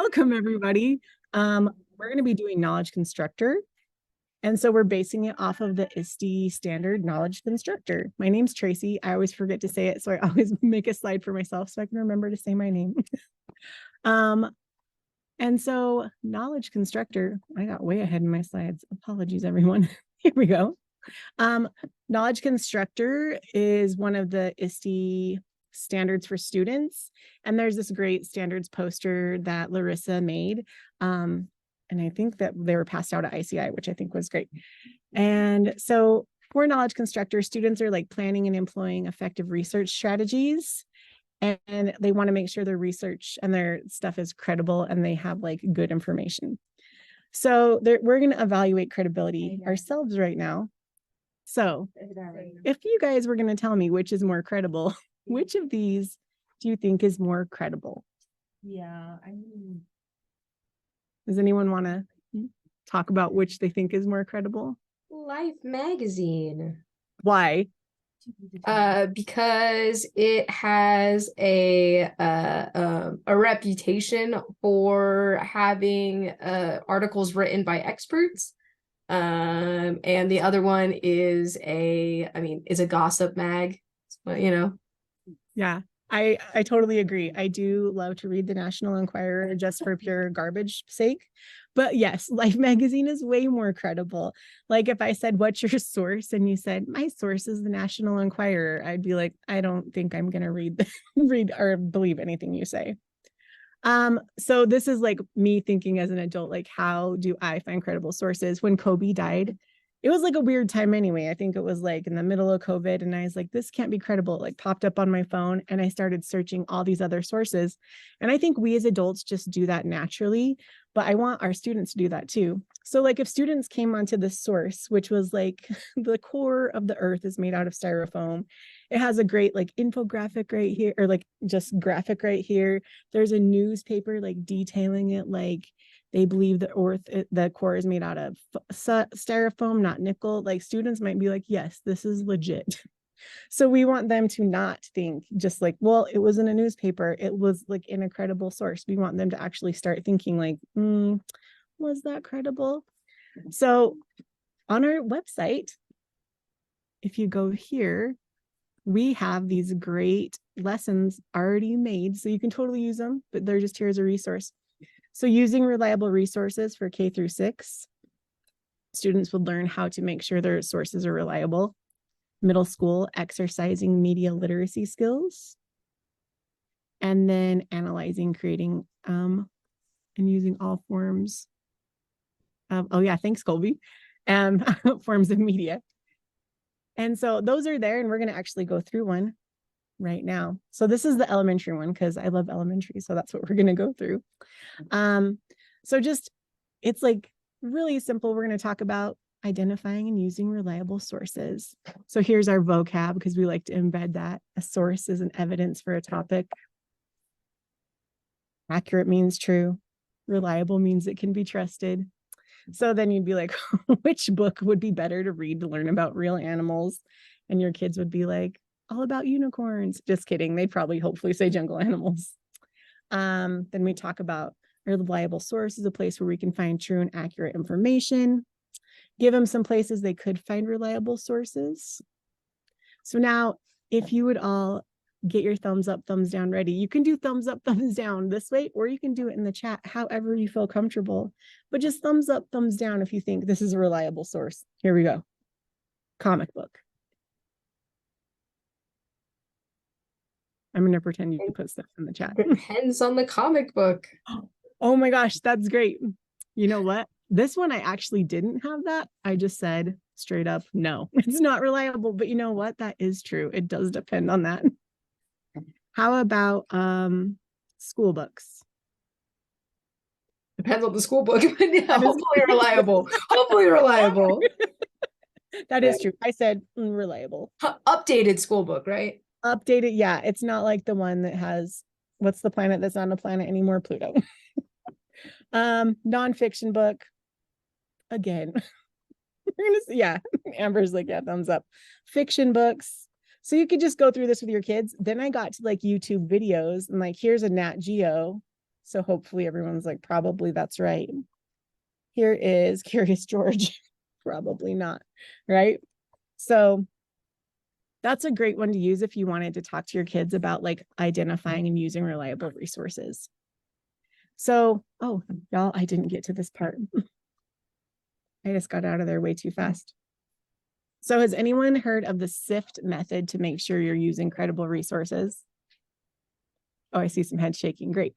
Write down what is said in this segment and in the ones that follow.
Welcome, everybody. We're going to be doing Knowledge Constructor. And so we're basing it off of the ISTE Standard Knowledge Constructor. My name's Tracy. I always forget to say it, so I always make a slide for myself so I can remember to say my name. And so Knowledge Constructor, I got way ahead in my slides. Apologies, everyone. Here we go. Knowledge Constructor is one of the ISTE standards for students. And there's this great standards poster that Larissa made. And I think that they were passed out at ICI, which I think was great. And so for Knowledge Constructor, students are like planning and employing effective research strategies. And they want to make sure their research and their stuff is credible and they have like good information. So we're going to evaluate credibility ourselves right now. So if you guys were going to tell me which is more credible, which of these do you think is more credible? Yeah, I mean, does anyone want to talk about which they think is more credible? Life magazine. Why? Because it has a reputation for having articles written by experts. And the other one is a gossip mag, you know. Yeah, I totally agree. I do love to read the National Enquirer just for pure garbage sake. But yes, Life magazine is way more credible. Like if I said, what's your source? And you said, my source is the National Enquirer, I'd be like, I don't think I'm going to read or believe anything you say. So this is like me thinking as an adult, like, how do I find credible sources? When Kobe died, it was like a weird time anyway. I think it was like in the middle of COVID and I was like, this can't be credible. It like popped up on my phone and I started searching all these other sources. And I think we as adults just do that naturally, but I want our students to do that too. So like if students came onto this source, which was like the core of the earth is made out of styrofoam. It has a great like infographic right here, or like just graphic right here. There's a newspaper like detailing it, like they believe the core is made out of styrofoam, not nickel. Like students might be like, yes, this is legit. So we want them to not think just like, well, it was in a newspaper. It was like in a credible source. We want them to actually start thinking like, was that credible? So on our website, if you go here, we have these great lessons already made. So you can totally use them, but they're just here as a resource. So using reliable resources for K through 6, students would learn how to make sure their sources are reliable. Middle school, exercising media literacy skills. And then analyzing, creating, and using all forms of, oh yeah, thanks, Colby, forms of media. And so those are there, and we're going to actually go through one right now. So this is the elementary one because I love elementary. So that's what we're going to go through. So just, it's like really simple. We're going to talk about identifying and using reliable sources. So here's our vocab because we like to embed that. A source is an evidence for a topic. Accurate means true. Reliable means it can be trusted. So then you'd be like, which book would be better to read to learn about real animals? And your kids would be like, all about unicorns. Just kidding. They'd probably hopefully say jungle animals. Then we talk about a reliable source is a place where we can find true and accurate information. Give them some places they could find reliable sources. So now, if you would all get your thumbs up, thumbs down ready, you can do thumbs up, thumbs down this way, or you can do it in the chat, however you feel comfortable. But just thumbs up, thumbs down if you think this is a reliable source. Here we go. Comic book. I'm going to pretend you put stuff in the chat. Depends on the comic book. Oh my gosh, that's great. You know what? This one, I actually didn't have that. I just said straight up, no, it's not reliable. But you know what? That is true. It does depend on that. How about school books? Depends on the school book. Yeah, hopefully reliable. Hopefully reliable. That is true. I said reliable. Updated school book, right? Updated, yeah. It's not like the one that has, what's the planet that's not a planet anymore? Pluto. Nonfiction book. Again, we're gonna see, yeah. Amber's like, yeah, thumbs up. Fiction books. So you could just go through this with your kids. Then I got to like YouTube videos and like, here's a Nat Geo So hopefully everyone's like, probably that's right. Here is Curious George. Probably not, right? So that's a great one to use if you wanted to talk to your kids about like identifying and using reliable resources. So, oh, y'all, I didn't get to this part. I just got out of there way too fast. So has anyone heard of the SIFT method to make sure you're using credible resources? Oh, I see some head shaking. Great.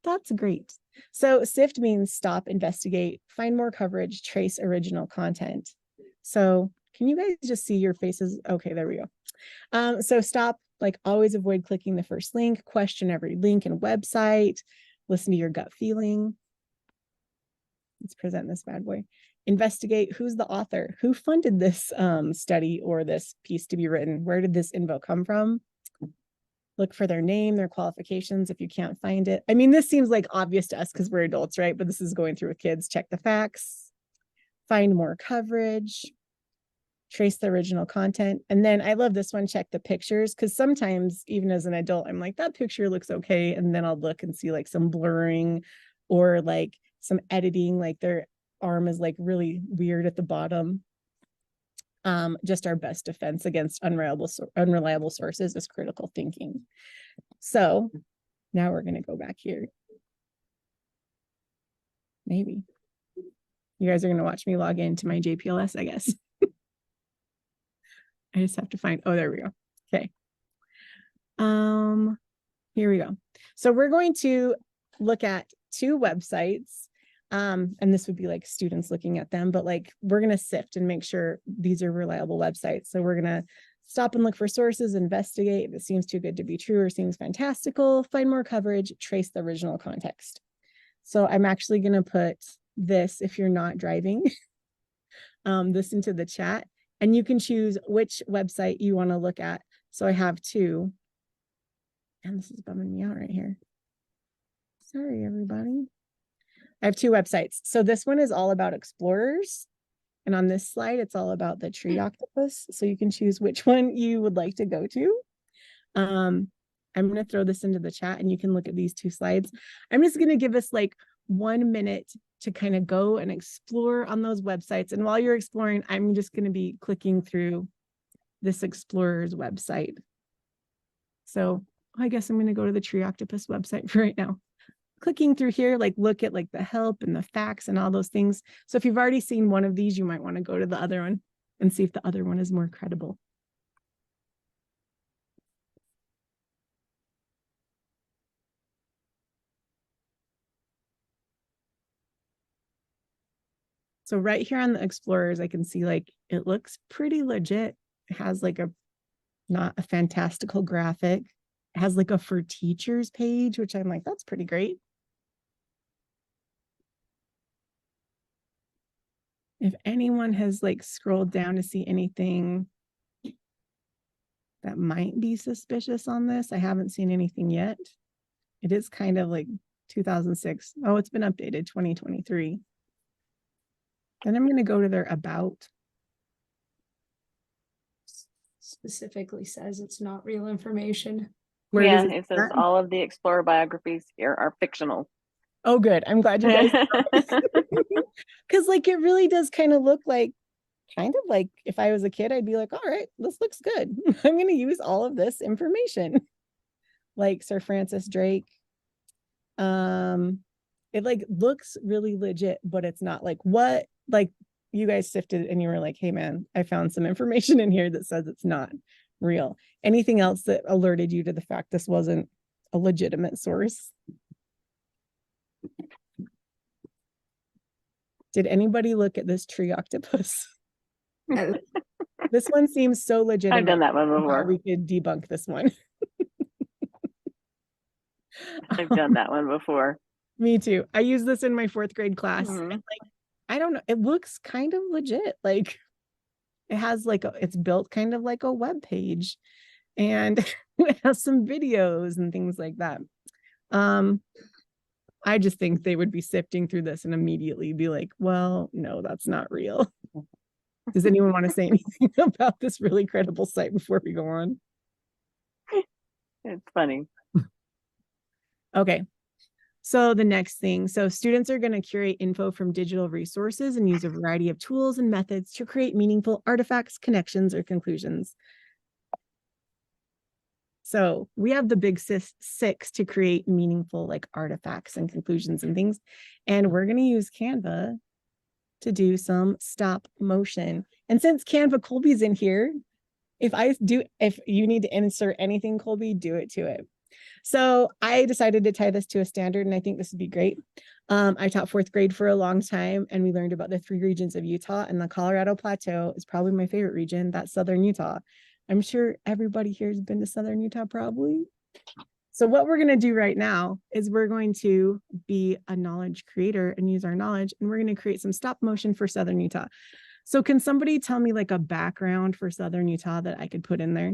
That's great. So SIFT means stop, investigate, find more coverage, trace original content. So can you guys just see your faces? Okay, there we go. So stop, like always avoid clicking the first link, question every link and website, listen to your gut feeling. Let's present this bad boy. Investigate who's the author, who funded this study or this piece to be written. Where did this info come from? Look for their name, their qualifications if you can't find it. I mean, this seems like obvious to us because we're adults, right? But this is going through with kids. Check the facts, find more coverage, trace the original content. And then I love this one, check the pictures, because sometimes even as an adult, I'm like, that picture looks okay. And then I'll look and see like some blurring or like some editing, like their arm is like really weird at the bottom. Just our best defense against unreliable sources is critical thinking. So now we're going to go back here. Maybe you guys are going to watch me log into my JPLS, I guess. I just have to find, oh, there we go. Okay. Here we go. So we're going to look at two websites. And this would be like students looking at them, but like we're going to sift and make sure these are reliable websites. So we're going to stop and look for sources, investigate if it seems too good to be true or seems fantastical, find more coverage, trace the original context. So I'm actually going to put this, if you're not driving, this into the chat, and you can choose which website you want to look at. So I have two, and this is bumming me out right here. Sorry, everybody. I have two websites. So this one is all about explorers. And on this slide, it's all about the tree octopus. So you can choose which one you would like to go to. I'm going to throw this into the chat and you can look at these two slides. I'm just going to give us like 1 minute to kind of go and explore on those websites. And while you're exploring, I'm just going to be clicking through this explorer's website. So I guess I'm going to go to the tree octopus website for right now. Clicking through here, like look at like the help and the facts and all those things. So if you've already seen one of these, you might want to go to the other one and see if the other one is more credible. So right here on the explorers, I can see like it looks pretty legit. It has like not a fantastical graphic. It has like a for teachers page, which I'm like, that's pretty great. If anyone has like scrolled down to see anything that might be suspicious on this, I haven't seen anything yet. It is kind of like 2006. Oh, it's been updated 2023. Then I'm going to go to their about. Specifically says it's not real information. Where yeah, does it says all of the Explorer biographies here are fictional. Oh, good. I'm glad you guys because like it really does kind of look like if I was a kid, I'd be like, all right, this looks good. I'm going to use all of this information. Like Sir Francis Drake. It like looks really legit, but it's not like what like you guys sifted and you were like, hey man, I found some information in here that says it's not real. Anything else that alerted you to the fact this wasn't a legitimate source? Did anybody look at this tree octopus? This one seems so legitimate. I've done that one before. We could debunk this one. I've done that one before. Me too. I used this in my 4th grade class. Mm-hmm. And like, I don't know. It looks kind of legit. Like it has like it's built kind of like a web page, and it has some videos and things like that. I just think they would be sifting through this and immediately be like, well, no, that's not real. Does anyone want to say anything about this really credible site before we go on? It's funny. Okay. So the next thing, so students are going to curate info from digital resources and use a variety of tools and methods to create meaningful artifacts, connections, or conclusions. So we have the big six to create meaningful like artifacts and conclusions and things. And we're going to use Canva to do some stop motion. And since Canva Colby's in here, if you need to insert anything, Colby, do it to it. So I decided to tie this to a standard, and I think this would be great. I taught 4th grade for a long time, and we learned about the 3 regions of Utah, and the Colorado Plateau is probably my favorite region. That's Southern Utah. I'm sure everybody here has been to Southern Utah probably. So what we're going to do right now is we're going to be a knowledge creator and use our knowledge, and we're going to create some stop motion for Southern Utah. So can somebody tell me like a background for Southern Utah that I could put in there?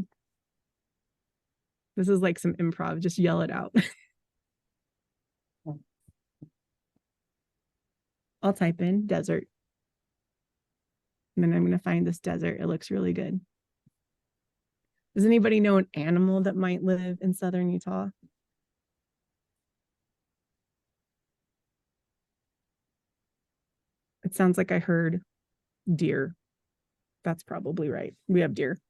This is like some improv, just yell it out. I'll type in desert. And then I'm going to find this desert. It looks really good. Does anybody know an animal that might live in Southern Utah? It sounds like I heard deer. That's probably right. We have deer.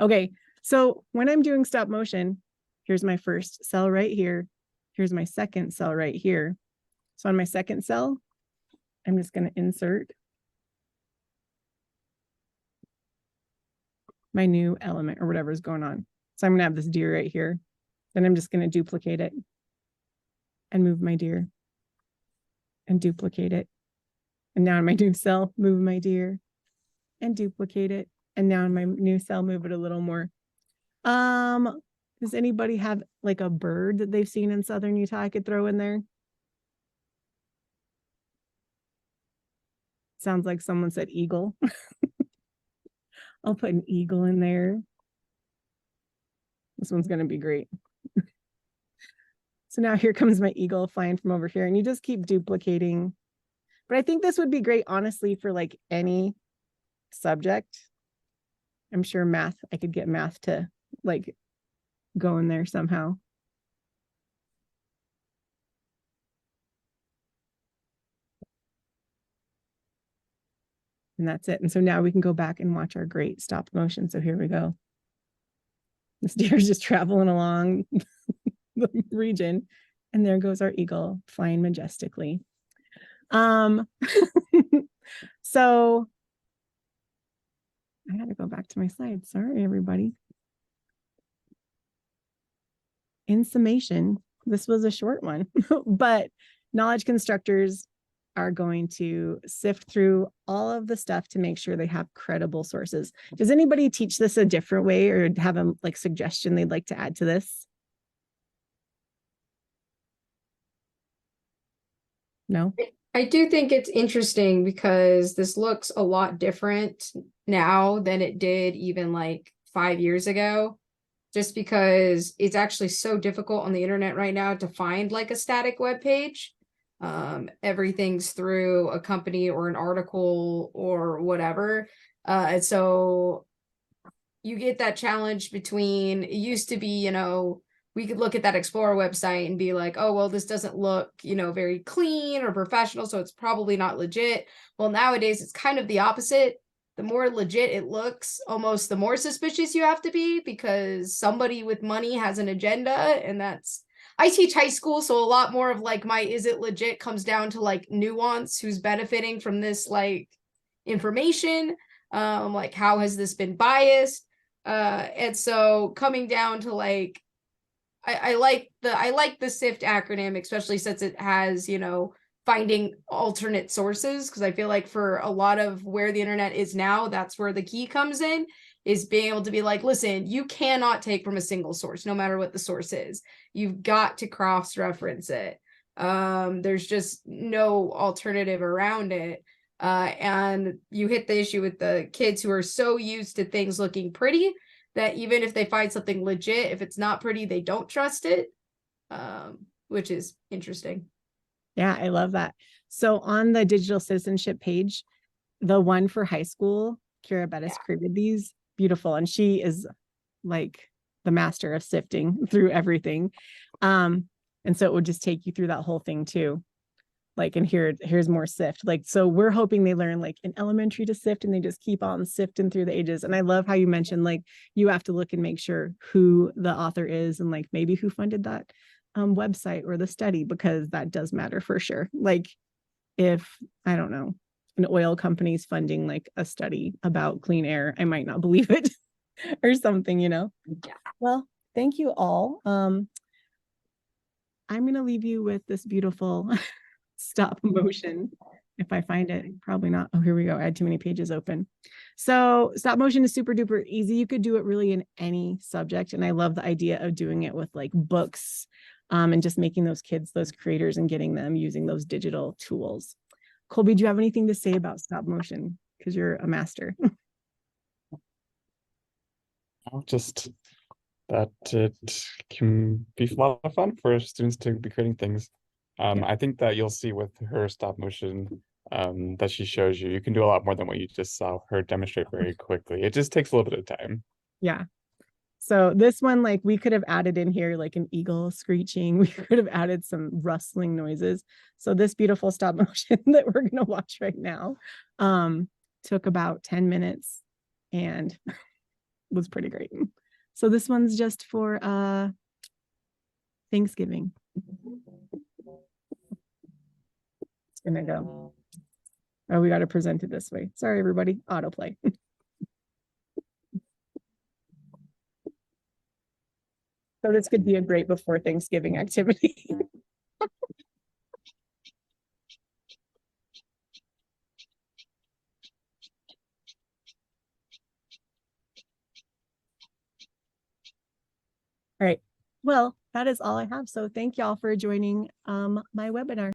Okay, so when I'm doing stop motion, here's my first cell right here. Here's my second cell right here. So on my second cell, I'm just going to insert my new element or whatever is going on. So I'm going to have this deer right here. Then I'm just going to duplicate it and move my deer and duplicate it. And now in my new cell, move my deer and duplicate it. And now in my new cell, move it a little more. Does anybody have like a bird that they've seen in Southern Utah I could throw in there? Sounds like someone said eagle. I'll put an eagle in there. This one's going to be great. So now here comes my eagle flying from over here, and you just keep duplicating. But I think this would be great, honestly, for like any subject. I'm sure math, I could get math to like go in there somehow. And that's it. And so now we can go back and watch our great stop motion. So here we go. This deer's just traveling along the region. And there goes our eagle flying majestically. So I had to go back to my slides. Sorry, everybody. In summation, this was a short one, but knowledge constructors are going to sift through all of the stuff to make sure they have credible sources. Does anybody teach this a different way or have a like suggestion they'd like to add to this? No? I do think it's interesting because this looks a lot different now than it did even like 5 years ago, just because it's actually so difficult on the internet right now to find like a static web page. Everything's through a company or an article or whatever. And so you get that challenge between, it used to be, you know, we could look at that Explorer website and be like, oh, well, this doesn't look, you know, very clean or professional, so it's probably not legit. Well, nowadays it's kind of the opposite. The more legit it looks, almost the more suspicious you have to be, because somebody with money has an agenda. And that's, I teach high school, so a lot more of like my is it legit comes down to like nuance, who's benefiting from this like information, like how has this been biased, and so coming down to like I like the SIFT acronym, especially since it has, you know, finding alternate sources, because I feel like for a lot of where the internet is now, that's where the key comes in, is being able to be like, listen, you cannot take from a single source, no matter what the source is. You've got to cross-reference it. There's just no alternative around it. And you hit the issue with the kids who are so used to things looking pretty that even if they find something legit, if it's not pretty, they don't trust it, which is interesting. Yeah, I love that. So on the digital citizenship page, the one for high school, Kira Bettis created these, beautiful. And she is like the master of sifting through everything. And so it would just take you through that whole thing too. Like, and here's more sift. Like, so we're hoping they learn like in elementary to sift, and they just keep on sifting through the ages. And I love how you mentioned, like, you have to look and make sure who the author is, and like maybe who funded that website or the study, because that does matter for sure. Like, if, I don't know, an oil company's funding like a study about clean air, I might not believe it or something, you know? Yeah. Well, thank you all. I'm going to leave you with this beautiful stop motion. If I find it, probably not. Oh, here we go. I had too many pages open. So stop motion is super duper easy. You could do it really in any subject. And I love the idea of doing it with like books, and just making those kids, those creators, and getting them using those digital tools. Colby, do you have anything to say about stop motion? Because you're a master. Just that it can be a lot of fun for students to be creating things. I think that you'll see with her stop motion that she shows you, you can do a lot more than what you just saw her demonstrate very quickly. It just takes a little bit of time. Yeah. So this one, like, we could have added in here like an eagle screeching. We could have added some rustling noises. So this beautiful stop motion that we're going to watch right now took about 10 minutes and was pretty great. So this one's just for Thanksgiving. It's gonna go. Oh, we got to present it this way. Sorry, everybody. Autoplay. So this could be a great before Thanksgiving activity. All right. Well, that is all I have. So thank y'all for joining my webinar.